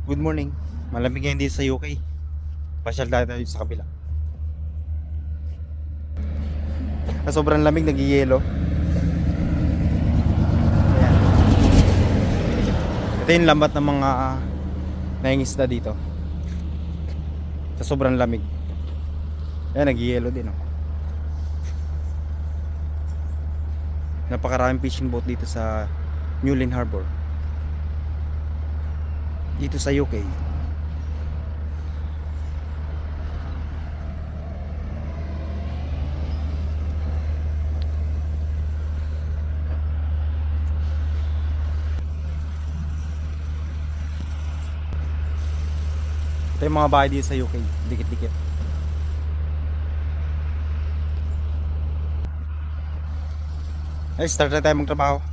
Good morning. Malamig ngayon dito sa UK. Pasyal tayo sa kabila. Sobrang lamig, nag-yelo. Ayan. Ito yung lambat ng mga nangingisda dito. Sa sobrang lamig. Ayan, nag-yelo din. Oh. Napakaraming fishing boat dito sa Newlyn Harbor. Dito sa UK. Ito yung mga bahay dito sa UK. Dikit-dikit. Ay, start na tayo magtrabaho.